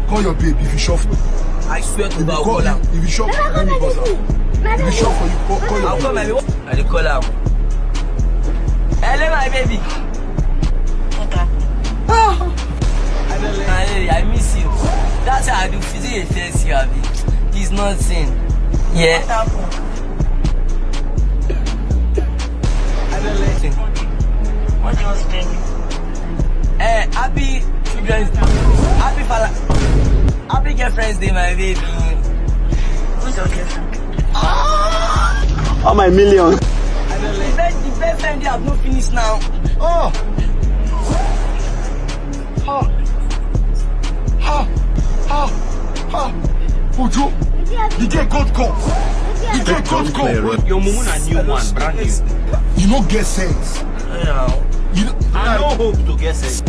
Call your babe if you shuffle. I swear to God, Call call her. if you shuffle, let me buzz her. If you shuffle, you call your I'll call my babe. baby. I dey call her. Hello, my baby. I miss you. That's how I do physical first year. It's nothing. Yeah. What do you want to tell me? Happy children's day. Happy girlfriend's day, my baby. Who's your girlfriend? All my millions. The best friend they have not finished now. Oh! Ojo, you get God come. You get God come. Your mumu na new one, brand new. You don't get sense. Yeah. You don't, I no hope to get sense.